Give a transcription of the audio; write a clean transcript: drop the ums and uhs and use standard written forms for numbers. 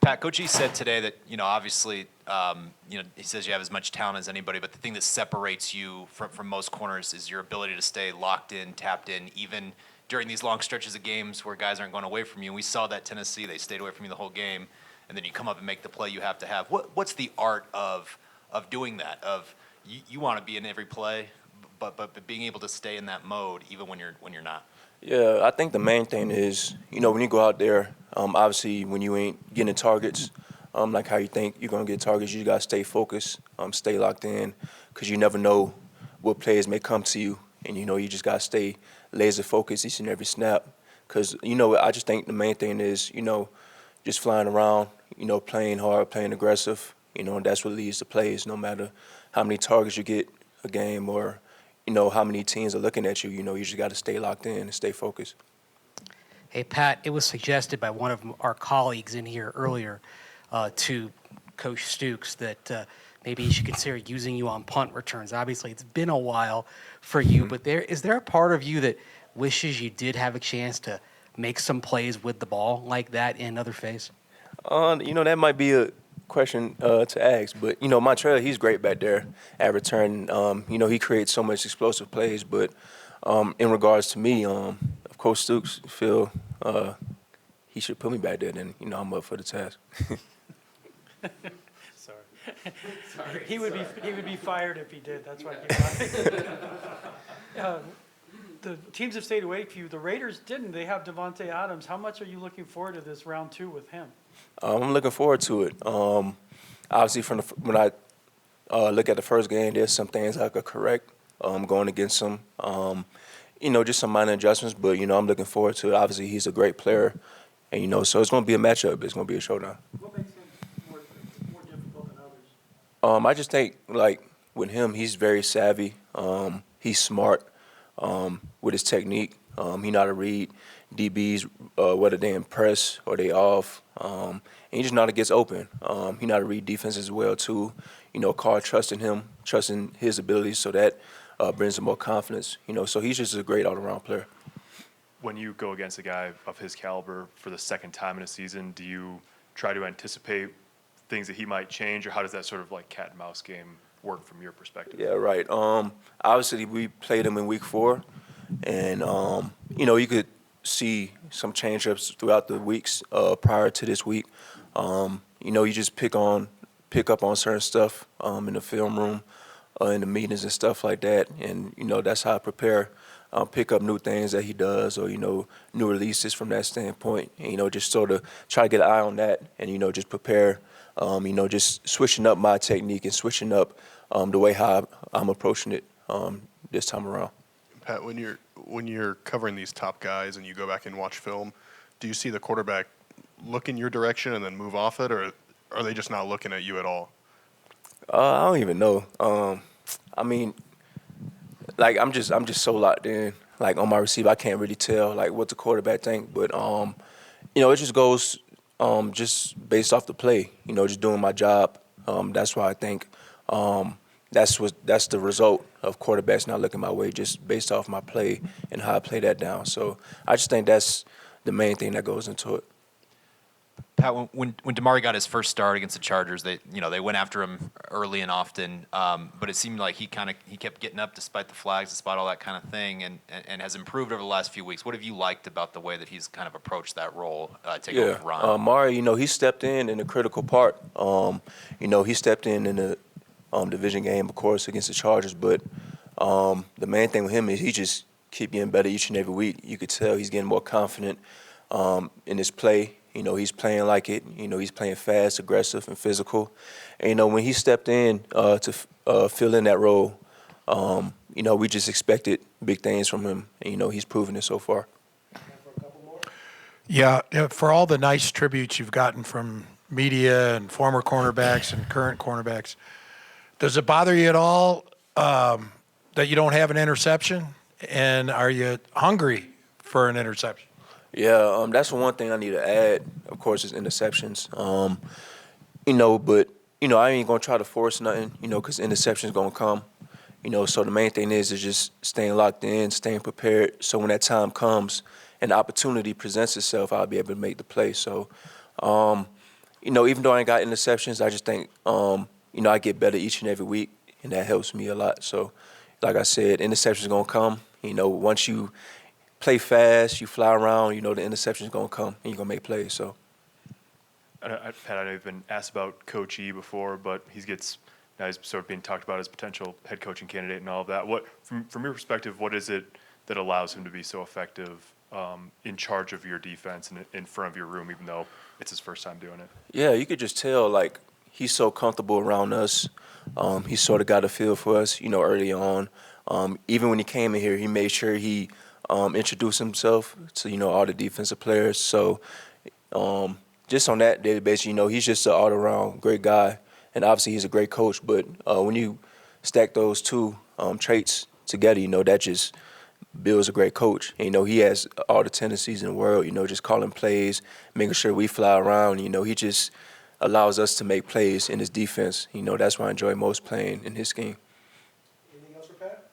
Pat, Coach E said today that, obviously, he says you have as much talent as anybody, but the thing that separates you from most corners is your ability to stay locked in, tapped in, even during these long stretches of games where guys aren't going away from you. And we saw that Tennessee, they stayed away from you the whole game, and then you come up and make the play you have to have. What's the art of doing that? Of you want to be in every play, but being able to stay in that mode even when you're not. Yeah, I think the main thing is, when you go out there, obviously when you ain't getting targets, like how you think you're going to get targets, you got to stay focused, stay locked in, because you never know what players may come to you. And, you just got to stay laser focused each and every snap. Because, I just think the main thing is, just flying around, playing hard, playing aggressive, and that's what leads to plays, no matter how many targets you get a game or how many teams are looking at you. You just got to stay locked in and stay focused. Hey, Pat, it was suggested by one of our colleagues in here earlier to Coach Stukes that maybe he should consider using you on punt returns. Obviously, it's been a while for you, but is there a part of you that wishes you did have a chance to make some plays with the ball like that in another phase? That might be a question to ask, but Montreal, he's great back there at return. He creates so much explosive plays, but in regards to me, if Coach Stukes feel he should put me back there, then I'm up for the task. Sorry. He would be fired if he did. That's why the teams have stayed away from you. The Raiders didn't. They have Davante Adams. How much are you looking forward to this round 2 with him? I'm looking forward to it. Obviously, when I look at the first game, there's some things I could correct going against him. Just some minor adjustments, but, I'm looking forward to it. Obviously, he's a great player, and, so it's going to be a matchup. It's going to be a showdown. What makes him more difficult than others? I just think, with him, he's very savvy. He's smart with his technique. He know how to read DBs, whether they in press or they off. And he just know how to get open. He know how to read defense as well, too. Carr trusting him, trusting his abilities, so that brings him more confidence. So he's just a great all-around player. When you go against a guy of his caliber for the second time in a season, do you try to anticipate things that he might change, or how does that sort of cat and mouse game work from your perspective? Yeah, right. Obviously, we played him in week 4, and you could see some change-ups throughout the weeks prior to this week. You just pick up on certain stuff in the film room, in the meetings and stuff like that, and that's how I prepare. Pick up new things that he does, or new releases from that standpoint, and just sort of try to get an eye on that, and just prepare. Just switching up my technique and switching up the way how I'm approaching it this time around. Pat, when you're covering these top guys and you go back and watch film, do you see the quarterback look in your direction and then move off it, or are they just not looking at you at all? I don't even know. I'm just so locked in, on my receiver. I can't really tell what the quarterback think, but it just goes just based off the play. Just doing my job. That's why I think that's the result of quarterbacks not looking my way, just based off my play and how I play that down. So I just think that's the main thing that goes into it. Pat, when Damarri got his first start against the Chargers, they went after him early and often, but it seemed like he kept getting up despite the flags, despite all that kind of thing, and has improved over the last few weeks. What have you liked about the way that he's kind of approached that role, taking over Ron? Mari, he stepped in a critical part. He stepped in the division game, of course, against the Chargers, but the main thing with him is he just keep getting better each and every week. You could tell he's getting more confident in his play. He's playing like it. He's playing fast, aggressive, and physical. And, when he stepped in to fill in that role, we just expected big things from him. And, he's proven it so far. Yeah, for all the nice tributes you've gotten from media and former cornerbacks and current cornerbacks, does it bother you at all that you don't have an interception? And are you hungry for an interception? Yeah, that's the one thing I need to add, of course, is interceptions. But, I ain't going to try to force nothing, because interception's going to come. So the main thing is just staying locked in, staying prepared. So when that time comes and the opportunity presents itself, I'll be able to make the play. So, even though I ain't got interceptions, I just think, I get better each and every week, and that helps me a lot. So, like I said, interceptions going to come. Once you play fast, you fly around, the interception's going to come, and you're going to make plays. So, Pat, I know you've been asked about Coach E before, but now he's sort of being talked about as potential head coaching candidate and all of that. What, from your perspective, what is it that allows him to be so effective in charge of your defense and in front of your room, even though it's his first time doing it? yeah, you could just tell, like, he's so comfortable around us. He sort of got a feel for us, early on. Even when he came in here, he made sure he introduced himself to, all the defensive players. So just on that daily basis, he's just an all-around great guy. And obviously he's a great coach. But when you stack those two traits together, that just builds a great coach. And, he has all the tendencies in the world, just calling plays, making sure we fly around. He just allows us to make plays in his defense. That's why I enjoy most playing in his scheme. Anything else for Pat?